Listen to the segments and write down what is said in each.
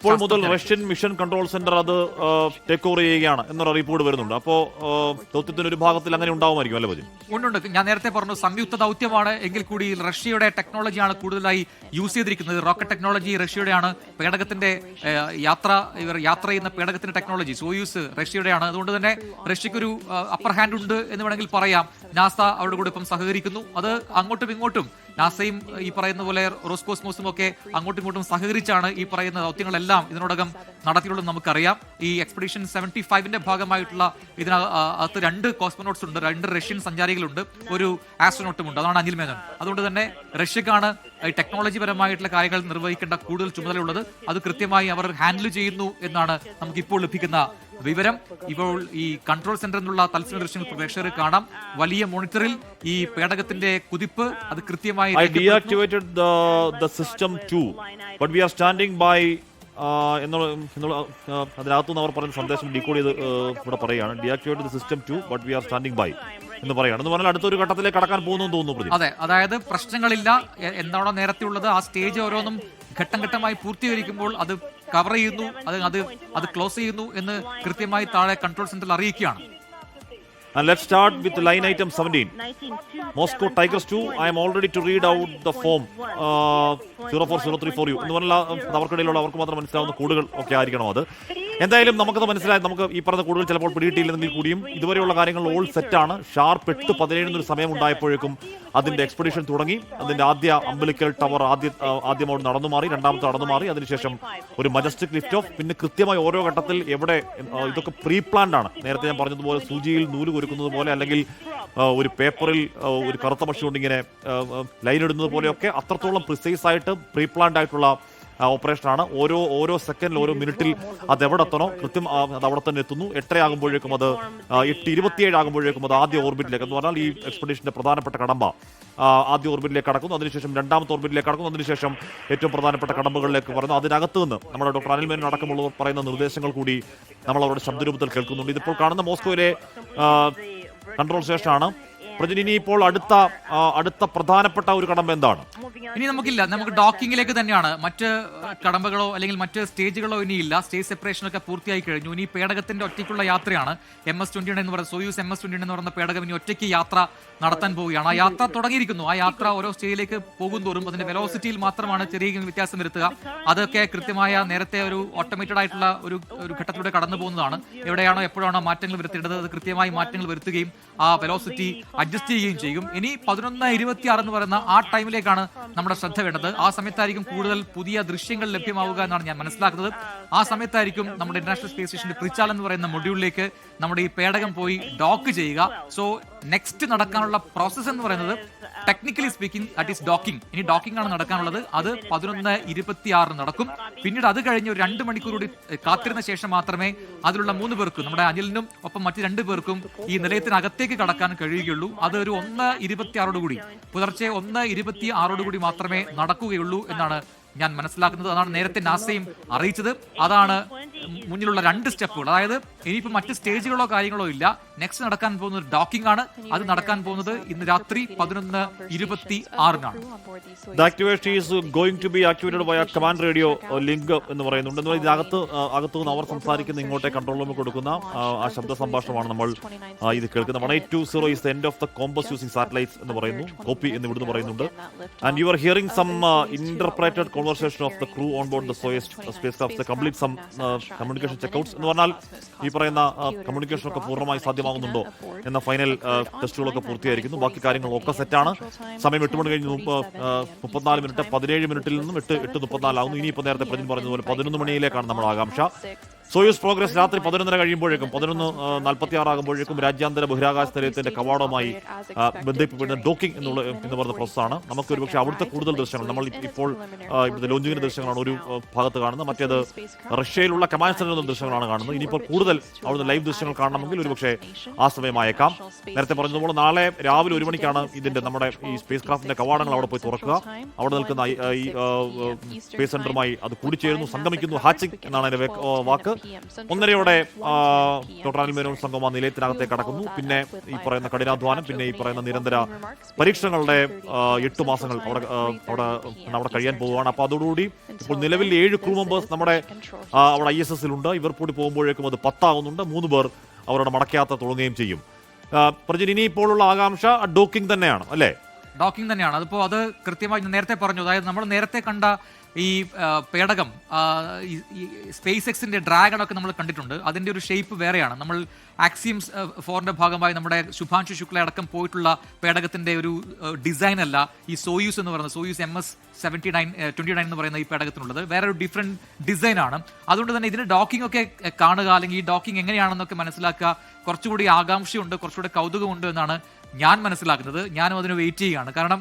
ഇപ്പോൾ മുതൽ Russian mission control centre അത് ടേക്ക് ഓവർ ചെയ്യുകയാണ് എന്നൊരു റിപ്പോർട്ട് വരുന്നുണ്ട്. അപ്പോൾ ദൗത്യത്തിന്റെ ഒരു ഭാഗത്തിൽ അങ്ങനെ ഉണ്ടാവുമായിരിക്കും അല്ലേ ഭജൻ? ഉണ്ട്. ഞാൻ നേരത്തെ പറഞ്ഞു സംയുക്ത ദൗത്യമാണ് എങ്കിൽ കൂടി റഷ്യയുടെ ടെക്നോളജിയാണ് കൂടുതലായി യൂസ് ചെയ്തിരിക്കുന്നത്. Rocket technology റഷ്യയുടെയാണ്. പേടകത്തിന്റെ യാത്ര ചെയ്യുന്ന പേടകത്തിന്റെ ടെക്നോളജി സോയൂസ് റഷ്യയുടെയാണ്. അതുകൊണ്ട് തന്നെ റഷ്യക്കൊരു അപ്പർ ഹാൻഡ് ഉണ്ട് എന്ന് വേണമെങ്കിൽ പറയാം. നാസ അവരുടെ കൂടെ ഇപ്പം സഹകരിക്കുന്നു. അത് അങ്ങോട്ടും ഇങ്ങോട്ടും നാസയും ഈ പറയുന്ന പോലെ റോസ്കോസ്മോസും ഒക്കെ അങ്ങോട്ടും ഇങ്ങോട്ടും സഹകരിച്ചാണ് ഈ പറയുന്ന ദൗത്യങ്ങളെല്ലാം ഇതിനോടകം നടത്തിയുള്ളത് നമുക്കറിയാം. ഈ എക്സ്പെഡിഷൻ 75ന്റെ ഭാഗമായിട്ടുള്ള ഇതിനകത്ത് 2 കോസ്മോനോട്ട്സ് ഉണ്ട്, 2 റഷ്യൻ സഞ്ചാരികളുണ്ട്, ഒരു ആസ്ട്രോനോട്ടും ഉണ്ട്. അതാണ് അനിൽ മേനോൻ. അതുകൊണ്ട് തന്നെ റഷ്യക്കാണ് ഈ ടെക്നോളജി പരമായിട്ടുള്ള കാര്യങ്ങൾ നിർവഹിക്കേണ്ട കൂടുതൽ ചുമതലയുള്ളത്. അത് കൃത്യമായി അവർ ഹാൻഡിൽ ചെയ്യുന്നു എന്നാണ് നമുക്കിപ്പോൾ ലഭിക്കുന്ന വിവരം. ഇപ്പോൾ ഈ കൺട്രോൾ സെന്ററിൽ നിന്നുള്ള തത്സമയ ദൃശ്യങ്ങൾ പ്രേക്ഷകർ കാണാം. വലിയ മോണിറ്ററിൽ ഈ പേടകത്തിന്റെ കുതിപ്പ് അത് കൃത്യമായി I deactivated the system 2, but we are standing by അതിനകത്തുനിന്ന് അവർ പറയുന്ന സന്ദേശം ഡീകോഡ് ചെയ്ത് ഇവിടെ പറയുകയാണ്. Deactivate the system 2 but we are standing by എന്ന് പറയുകയാണ്. എന്ന് പറഞ്ഞാൽ അടുത്തൊരു ഘട്ടത്തിലേക്ക് കടക്കാൻ പോകുന്നു തോന്നുന്നു. അതെ, അതായത് പ്രശ്നങ്ങളില്ല എന്താണോ നേരത്തെ ഉള്ളത്. ആ സ്റ്റേജ് ഓരോന്നും ഘട്ടം ഘട്ടമായി പൂർത്തീകരിക്കുമ്പോൾ അത് കവർ ചെയ്യുന്നു, അത് ക്ലോസ് ചെയ്യുന്നു എന്ന് കൃത്യമായി താഴെ കൺട്രോൾ സെന്ററിൽ അറിയിക്കുകയാണ്. And let's start with line item 17. Moscow Tigers 2. I am all ready to read out the form 0403 for you. എന്ന് പറഞ്ഞാൽ അവർക്കിടയിലുള്ള അവർക്ക് മാത്രം മനസ്സിലാവുന്ന കോഡുകൾ ഒക്കെ ആയിരിക്കണം അത്. എന്തായാലും നമുക്കത് മനസ്സിലായി. നമുക്ക് ഈ പറഞ്ഞ കൂടുതൽ ചിലപ്പോൾ പിടിയിട്ടില്ലെങ്കിൽ കൂടിയും ഇതുവരെയുള്ള കാര്യങ്ങൾ ഓൾ സെറ്റാണ്. ഷാർപ്പ് 8:17 ഒരു സമയം ഉണ്ടായപ്പോഴേക്കും അതിന്റെ എക്സ്പെഡിഷൻ തുടങ്ങി. അതിന്റെ ആദ്യ അംബലിക്കൽ ടവർ ആദ്യം അവിടെ നടന്നു മാറി, രണ്ടാമത്തെ നടന്നു മാറി. അതിനുശേഷം ഒരു മജസ്റ്റിക് ലിഫ്റ്റ് ഓഫ്. പിന്നെ കൃത്യമായി ഓരോ ഘട്ടത്തിൽ എവിടെ ഇതൊക്കെ പ്രീ പ്ലാൻഡ് ആണ്. നേരത്തെ ഞാൻ പറഞ്ഞതുപോലെ സൂചിയിൽ നൂല് ഒരുക്കുന്നത് പോലെ, അല്ലെങ്കിൽ ഒരു പേപ്പറിൽ ഒരു കറുത്ത മഷി കൊണ്ട് ഇങ്ങനെ ലൈൻ ഇടുന്നത് പോലെയൊക്കെ അത്രത്തോളം പ്രിസൈസ് ആയിട്ട് പ്രീ പ്ലാൻഡ് ആയിട്ടുള്ള ഓപ്പറേഷനാണ്. ഓരോ സെക്കൻഡിൽ ഓരോ മിനിറ്റിൽ അത് എവിടെ എത്തണോ കൃത്യം അത് അവിടെ തന്നെ എത്തുന്നു. 8 ആകുമ്പോഴേക്കും അത് 8:27 ആകുമ്പോഴേക്കും അത് ആദ്യ ഓർബിറ്റിലേക്ക് എന്ന് പറഞ്ഞാൽ ഈ എക്സ്പെഡിഷന്റെ പ്രധാനപ്പെട്ട കടമ്പ ആദ്യ ഓർബിറ്റിലേക്ക് കടക്കുന്നു. അതിനുശേഷം രണ്ടാമത്തെ ഓർബിറ്റിലേക്ക് കടക്കുന്നു. അതിനുശേഷം ഏറ്റവും പ്രധാനപ്പെട്ട കടമ്പകളിലേക്ക് പറയുന്നു. അതിനകത്ത് നിന്ന് നമ്മുടെ ഡോക്ടർ അനിൽ മേനോൻ അടക്കമുള്ളവർ പറയുന്ന നിർദ്ദേശങ്ങൾ കൂടി നമ്മൾ അവരുടെ ശബ്ദരൂപത്തിൽ കേൾക്കുന്നുണ്ട്. ഇതിപ്പോൾ കാണുന്ന മോസ്കോയിലെ കൺട്രോൾ സ്റ്റേഷനാണ്. പ്രജനി, ഇപ്പോൾ അടുത്ത പ്രധാനപ്പെട്ട ഒരു കടമ്പ എന്താണ്? ഇനി നമുക്കില്ല, നമുക്ക് ഡോക്കിങ്ങിലേക്ക് തന്നെയാണ്. മറ്റ് കടമ്പകളോ അല്ലെങ്കിൽ മറ്റ് സ്റ്റേജുകളോ ഇനിയില്ല. സ്റ്റേജ് സെപ്പറേഷനൊക്കെ പൂർത്തിയായി കഴിഞ്ഞു. ഇനി പേടകത്തിന്റെ ഒറ്റയ്ക്കുള്ള യാത്രയാണ്. MS-21 എന്ന് പറയുന്ന സോയൂസ് MS-21 എന്ന് പറയുന്ന പേടകം ഇനി ഒറ്റയ്ക്ക് യാത്ര നടത്താൻ പോവുകയാണ്. ആ യാത്ര തുടങ്ങിയിരിക്കുന്നു. ആ യാത്ര ഓരോ സ്റ്റേജിലേക്ക് പോകുന്തോറും അതിന്റെ വെലോസിറ്റിയിൽ മാത്രമാണ് ചെറിയ വ്യത്യാസം വരുത്തുക. അതൊക്കെ കൃത്യമായ നേരത്തെ ഒരു ഓട്ടോമേറ്റഡ് ആയിട്ടുള്ള ഒരു ഘട്ടത്തിലൂടെ കടന്നു പോകുന്നതാണ്. എവിടെയാണോ എപ്പോഴാണോ മാറ്റങ്ങൾ വരുത്തേണ്ടത് അത് കൃത്യമായി മാറ്റങ്ങൾ വരുത്തുകയും ആ വെലോസിറ്റി അഡ്ജസ്റ്റ് ചെയ്യുകയും ചെയ്യും. ഇനി 11:26 എന്ന് പറയുന്ന ആ ടൈമിലേക്കാണ് നമ്മുടെ ശ്രദ്ധ വേണ്ടത്. ആ സമയത്തായിരിക്കും കൂടുതൽ പുതിയ ദൃശ്യങ്ങൾ ലഭ്യമാവുക എന്നാണ് ഞാൻ മനസ്സിലാക്കുന്നത്. ആ സമയത്തായിരിക്കും നമ്മുടെ ഇന്റർനാഷണൽ സ്പേസ് സ്റ്റേഷന്റെ പ്രിച്ചാൽ എന്ന് പറയുന്ന മൊഡ്യൂളിലേക്ക് നമ്മുടെ ഈ പേടകം പോയി ഡോക്ക് ചെയ്യുക. സോ നെക്സ്റ്റ് നടക്കാനുള്ള പ്രോസസ് എന്ന് പറയുന്നത് technically speaking that is docking. ഇനി ഡോക്കിംഗ് ആണ് നടക്കാനുള്ളത്. അത് 11:26 നടക്കും. പിന്നീട് അത് കഴിഞ്ഞ് ഒരു 2 മണിക്കൂർ കൂടി കാത്തിരുന്ന ശേഷം മാത്രമേ അതിലുള്ള 3 പേർക്കും, നമ്മുടെ അനിലിനും ഒപ്പം മറ്റ് 2 പേർക്കും ഈ നിലയത്തിനകത്തേക്ക് കടക്കാൻ കഴിയുകയുള്ളൂ. അത് ഒരു 1:26 കൂടി പുലർച്ചെ 1:26 കൂടി മാത്രമേ നടക്കുകയുള്ളൂ എന്നാണ് ഞാൻ മനസ്സിലാക്കുന്നത്. അതാണ് നേരത്തെ നാസയും അറിയിച്ചത്. അതാണ് മുന്നിലുള്ള 2 സ്റ്റെപ്പുകൾ. അതായത് ഇനിയിപ്പോൾ മറ്റ് സ്റ്റേജുകളോ കാര്യങ്ങളോ ഇല്ല. നെക്സ്റ്റ് നടക്കാൻ പോകുന്നത് ഡോക്കിംഗ് ആണ്. അത് നടക്കാൻ പോകുന്നത് ഇന്ന് രാത്രി 11:26 The activation is going to be activated via command radio link എന്ന് പറയുന്നുണ്ട്. ഇതിനകത്ത് നിന്ന് അവർ സംസാരിക്കുന്ന ഇങ്ങോട്ടെ കൺട്രോൾ റൂമിൽ കൊടുക്കുന്ന ആ ശബ്ദ സംഭാഷണമാണ് നമ്മൾ ഇത് കേൾക്കുന്നത്. 1820 is the end of the combos using satellites എന്ന് പറയുന്നു. കോപ്പി എന്ന് ഇവിടുന്ന് പറയുന്നുണ്ട്. And you are hearing some interpreted conversation of the crew on board the Soyuz spacecraft. They complete some communication checkouts എന്ന് പറഞ്ഞാൽ ഈ പറയുന്ന കമ്മ്യൂണിക്കേഷൻ ഒക്കെ പൂർണ്ണമായി സാധ്യമാകുന്നുണ്ടോ എന്ന ഫൈനൽ ടെസ്റ്റുകളൊക്കെ പൂർത്തിയായിരിക്കുന്നു. ബാക്കി കാര്യങ്ങളൊക്കെ സെറ്റാണ്. സമയം 8 മണി കഴിഞ്ഞ് 34 മിനിറ്റ് 17 മിനിറ്റിൽ നിന്നും 8:34 ആകുന്നു. ഇനിയിപ്പോൾ നേരത്തെ പ്രജിൻ പറഞ്ഞതുപോലെ 11 മണിയിലേക്കാണ് നമ്മുടെ ആകാംക്ഷ. സോയൂസ് പ്രോഗ്രസ് രാത്രി 11:30 കഴിയുമ്പോഴേക്കും 11:46 ആകുമ്പോഴേക്കും രാജ്യാന്തര ബഹിരാകാശ നിലയത്തിന്റെ കവാടവുമായി ബന്ധിപ്പിക്കുന്ന ഡോക്കിംഗ് എന്ന് പറയുന്ന പ്രോസസ്സാണ്. നമുക്ക് ഒരുപക്ഷെ അവിടുത്തെ കൂടുതൽ ദൃശ്യങ്ങൾ നമ്മൾ ഇപ്പോൾ ഇവിടുത്തെ ലോഞ്ചിങ്ങിന്റെ ദൃശ്യങ്ങളാണ് ഒരു ഭാഗത്ത് കാണുന്നത്. മറ്റേത് റഷ്യയിലുള്ള കമാൻഡ് സെന്ററിൽ ദൃശ്യങ്ങളാണ് കാണുന്നത്. ഇനിയിപ്പോൾ കൂടുതൽ അവിടുന്ന് ലൈവ് ദൃശ്യങ്ങൾ കാണണമെങ്കിൽ ഒരുപക്ഷെ ആ സമയമായേക്കാം. നേരത്തെ പറഞ്ഞതുപോലെ നാളെ രാവിലെ 1 മണിക്കാണ് ഇതിന്റെ നമ്മുടെ ഈ സ്പേസ് ക്രാഫ്റ്റിന്റെ കവാടങ്ങൾ അവിടെ പോയി തുറക്കുക. അവിടെ നിൽക്കുന്ന ഈ സ്പേസ് സെന്ററുമായി അത് കൂടിച്ചേരുന്നു, സംഗമിക്കുന്നു. ഹാച്ചിങ് എന്നാണ് അതിന്റെ വാക്ക്. 1:30 ഡോക്ടർ അനിൽ മേനോൻ സംഘം ആ നിലയത്തിനകത്തേക്ക് കടക്കുന്നു. പിന്നെ ഈ പറയുന്ന കഠിനാധ്വാനം, പിന്നെ ഈ പറയുന്ന നിരന്തര പരീക്ഷണങ്ങളുടെ 8 മാസങ്ങൾ അവിടെ കഴിയാൻ പോവുകയാണ്. അപ്പോൾ അതോടുകൂടി ഇപ്പോൾ നിലവിൽ 7 ക്രൂ മെമ്പേഴ്സ് നമ്മുടെ അവിടെ ISS ഉണ്ട്. ഇവർ കൂടി പോകുമ്പോഴേക്കും അത് 10 ആകുന്നുണ്ട്. 3 പേർ അവരുടെ മടക്കയാത്ര തുടങ്ങുകയും ചെയ്യും. പ്രജിൻ, ഇനി ഇപ്പോഴുള്ള ആകാംക്ഷ ഡോക്കിംഗ് തന്നെയാണ് അല്ലേ? ഡോക്കിംഗ് തന്നെയാണ്. അതിപ്പോൾ അത് കൃത്യമായി നേരത്തെ പറഞ്ഞു. അതായത് നമ്മൾ നേരത്തെ കണ്ട ഈ പേടകം സ്പേസ് എക്സിന്റെ ഡ്രാഗണൊക്കെ നമ്മൾ കണ്ടിട്ടുണ്ട്. അതിന്റെ ഒരു ഷേപ്പ് വേറെയാണ്. നമ്മൾ ആക്സിയംസ് 4ന്റെ ഭാഗമായി നമ്മുടെ ശുഭാൻഷു ശുക്ല അടക്കം പോയിട്ടുള്ള പേടകത്തിന്റെ ഒരു ഡിസൈൻ അല്ല ഈ സോയൂസ് എന്ന് പറയുന്നത്. സോയൂസ് MS-29 എന്ന് പറയുന്ന ഈ പേടകത്തിനുള്ളത് വേറൊരു ഡിഫറെന്റ് ഡിസൈൻ ആണ്. അതുകൊണ്ട് തന്നെ ഇതിന് ഡോക്കിംഗ് ഒക്കെ കാണുക, അല്ലെങ്കിൽ ഈ ഡോക്കിംഗ് എങ്ങനെയാണെന്നൊക്കെ മനസ്സിലാക്കുക കുറച്ചുകൂടി ആകാംക്ഷയുണ്ട്, കുറച്ചുകൂടി കൗതുകമുണ്ട് എന്നാണ് ഞാൻ മനസ്സിലാക്കുന്നത്. ഞാനും അതിന് വെയിറ്റ് ചെയ്യുകയാണ്. കാരണം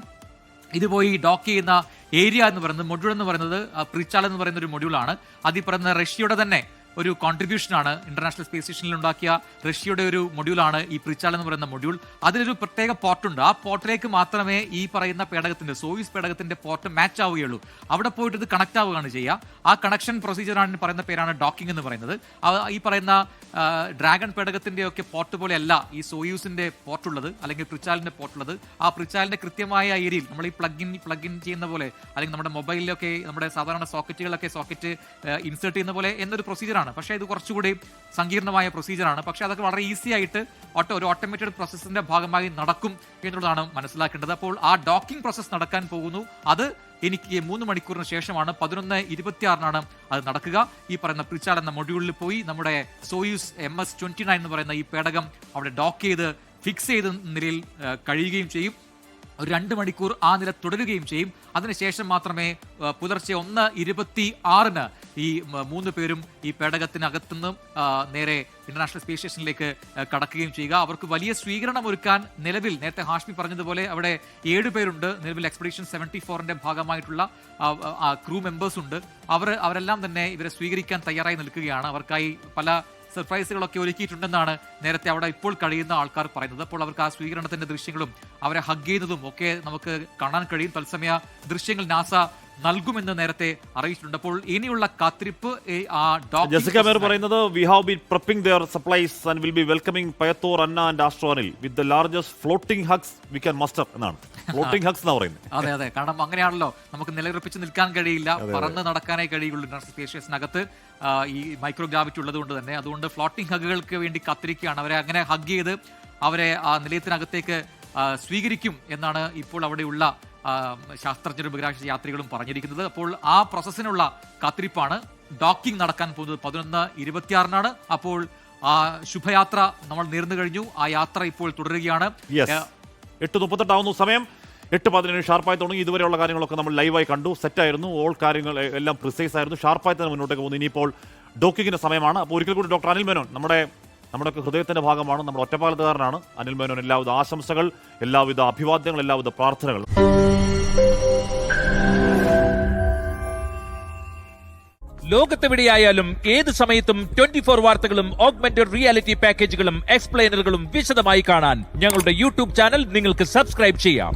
ഇത് പോയി ഡോക്ക് ചെയ്യുന്ന ഏരിയ എന്ന് പറയുന്നത്, മൊഡ്യൂൾ എന്ന് പറയുന്നത് പ്രിച്ചാൽ എന്ന് പറയുന്ന ഒരു മൊഡ്യൂളാണ്. അതിൽ പറയുന്ന റഷ്യയുടെ തന്നെ ഒരു കോൺട്രിബ്യൂഷനാണ്. ഇന്റർനാഷണൽ സ്പേസ് സ്റ്റേഷനിൽ ഉണ്ടാക്കിയ റഷ്യയുടെ ഒരു മൊഡ്യൂളാണ് ഈ പ്രിച്ചാൽ എന്ന് പറയുന്ന മൊഡ്യൂൾ. അതിലൊരു പ്രത്യേക പോർട്ടുണ്ട്. ആ പോർട്ടിലേക്ക് മാത്രമേ ഈ പറയുന്ന പേടകത്തിന്റെ സോയൂസ് പേടകത്തിന്റെ പോർട്ട് മാച്ച് ആവുകയുള്ളൂ. അവിടെ പോയിട്ട് ഇത് കണക്ട് ആവുകയാണ് ചെയ്യുക. ആ കണക്ഷൻ പ്രൊസീജിയറാണ് പറയുന്ന പേരാണ് ഡോക്കിംഗ് എന്ന് പറയുന്നത്. ഈ പറയുന്ന ഡ്രാഗൺ പേടകത്തിന്റെ ഒക്കെ പോർട്ട് പോലെയല്ല ഈ സോയൂസിന്റെ പോർട്ടുള്ളത്, അല്ലെങ്കിൽ പ്രിച്ചാലിന്റെ പോർട്ടുള്ളത്. ആ പ്രിച്ചാലിന്റെ കൃത്യമായ ഏരിയയിൽ നമ്മൾ ഈ പ്ലഗ് ഇൻ ചെയ്യുന്ന പോലെ, അല്ലെങ്കിൽ നമ്മുടെ മൊബൈലിലൊക്കെ നമ്മുടെ സാധാരണ സോക്കറ്റുകളൊക്കെ സോക്കറ്റ് ഇൻസേർട്ട് ചെയ്യുന്ന പോലെ എന്നൊരു പ്രൊസീജിയറാണ്. പക്ഷേ ഇത് കുറച്ചുകൂടി സങ്കീർണമായ പ്രൊസീജിയറാണ്. പക്ഷേ അതൊക്കെ വളരെ ഈസി ആയിട്ട് ഒരു ഓട്ടോമേറ്റഡ് പ്രോസസ്സിന്റെ ഭാഗമായി നടക്കും എന്നുള്ളതാണ് മനസ്സിലാക്കേണ്ടത്. അപ്പോൾ ആ ഡോക്കിംഗ് പ്രോസസ്സ് നടക്കാൻ പോകുന്നു. അത് എനിക്ക് 3 മണിക്കൂറിന് ശേഷമാണ് 11:26 അത് നടക്കുക. ഈ പറയുന്ന പ്രിച്ചാൽ എന്ന മൊഡ്യൂളിൽ പോയി നമ്മുടെ സോയൂസ് MS-29 എന്ന് പറയുന്ന ഈ പേടകം അവിടെ ഡോക്ക് ചെയ്ത് ഫിക്സ് ചെയ്ത നിലയിൽ കഴിയുകയും ചെയ്യും. ഒരു 2 മണിക്കൂർ ആ നില തുടരുകയും ചെയ്യും. അതിനുശേഷം മാത്രമേ പുലർച്ചെ 1:26 ഈ 3 പേരും ഈ പേടകത്തിനകത്തുനിന്നും നേരെ ഇന്റർനാഷണൽ സ്പേസ് സ്റ്റേഷനിലേക്ക് കടക്കുകയും ചെയ്യുക. അവർക്ക് വലിയ സ്വീകരണം ഒരുക്കാൻ നിലവിൽ നേരത്തെ ഹാഷ്മി പറഞ്ഞതുപോലെ അവിടെ 7 പേരുണ്ട്. നിലവിൽ എക്സ്പെഡിഷൻ 74ന്റെ ഭാഗമായിട്ടുള്ള ക്രൂ മെമ്പേഴ്സ് ഉണ്ട്. അവരെല്ലാം തന്നെ ഇവരെ സ്വീകരിക്കാൻ തയ്യാറായി നിൽക്കുകയാണ്. അവർക്കായി പല സർപ്രൈസുകളൊക്കെ ഒരുക്കിയിട്ടുണ്ടെന്നാണ് നേരത്തെ അവിടെ ഇപ്പോൾ കഴിയുന്ന ആൾക്കാർ പറയുന്നത്. അപ്പോൾ അവർക്ക് ആ സ്വീകരണത്തിന്റെ ദൃശ്യങ്ങളും അവരെ ഹഗ് ചെയ്യുന്നതും ഒക്കെ നമുക്ക് കാണാൻ കഴിയും. തത്സമയ ദൃശ്യങ്ങൾ നാസ നൽകുമെന്ന് നേരത്തെ അറിയിച്ചിട്ടുണ്ട്. അപ്പോൾ ഇനിയുള്ള കാത്തിരിപ്പ് ജെസിക്ക മേയർ പറയുന്നത് we have been prepping their supplies and will be welcoming Payathor, Anna and Astro Anil with the largest floating hugs we can muster എന്നാണ്. ഫ്ലോട്ടിംഗ് ഹഗ്സ് എന്നാ പറയുന്നത്. അതെ, കാരണം അങ്ങനെയാണല്ലോ നമുക്ക് നിലയുറപ്പിച്ച് നിൽക്കാൻ കഴിയില്ല, പറന്ന് നടക്കാനേ കഴിയുള്ളൂ ഇന്റർനാഷണൽ സ്പേസ് സ്റ്റേഷനകത്ത് ഈ മൈക്രോ ഗ്രാവിറ്റി ഉള്ളത് കൊണ്ട് തന്നെ. അതുകൊണ്ട് ഫ്ലോട്ടിംഗ് ഹഗുകൾക്ക് വേണ്ടി കാത്തിരിക്കുകയാണ്. അവരെ അങ്ങനെ ഹഗ് ചെയ്ത് അവരെ ആ നിലയത്തിനകത്തേക്ക് സ്വീകരിക്കും എന്നാണ് ഇപ്പോൾ അവിടെയുള്ള ശാസ്ത്രജ്ഞരും ബഹിരാകാശ യാത്രികളും പറഞ്ഞിരിക്കുന്നത്. അപ്പോൾ ആ പ്രോസസ്സിനുള്ള കാത്തിരിപ്പാണ്. ഡോക്കിംഗ് നടക്കാൻ പോകുന്നത് 11:26 അപ്പോൾ ആ ശുഭയാത്ര നമ്മൾ നേർന്നു കഴിഞ്ഞു. ആ യാത്ര ഇപ്പോൾ തുടരുകയാണ്. 8:38 ആവുന്നു സമയം. 8:17 ഷാർപ്പായി തുടങ്ങി. ഇതുവരെയുള്ള കാര്യങ്ങളൊക്കെ നമ്മൾ ലൈവായി കണ്ടു. സെറ്റായിരുന്നു. ഓൾ കാര്യങ്ങൾ എല്ലാം പ്രിസൈസ് ആയിരുന്നു. ഷാർപ്പായി തന്നെ മുന്നോട്ടേക്ക് പോകുന്നു. ഇനിയിപ്പോൾ ഡോക്കിങ്ങിന്റെ സമയമാണ്. അപ്പോൾ ഒരിക്കൽ കൂടി ഡോക്ടർ അനിൽ മേനോൻ നമ്മുടെയൊക്കെ ഹൃദയത്തിന്റെ ഭാഗമാണ്, നമ്മുടെ ഒറ്റപ്പാലത്തുകാരനാണ് അനിൽ മേനോൻ. എല്ലാവിധ ആശംസകൾ, എല്ലാവിധ അഭിവാദ്യങ്ങൾ, എല്ലാവിധ പ്രാർത്ഥനകൾ. ലോകത്തെവിടെയായാലും ഏത് സമയത്തും 24 വാർത്തകളും ഓഗ്മെന്റഡ് റിയാലിറ്റി പാക്കേജുകളും എക്സ്പ്ലെയിനറുകളും വിശദമായി കാണാൻ ഞങ്ങളുടെ യൂട്യൂബ് ചാനൽ നിങ്ങൾക്ക് സബ്സ്ക്രൈബ് ചെയ്യാം.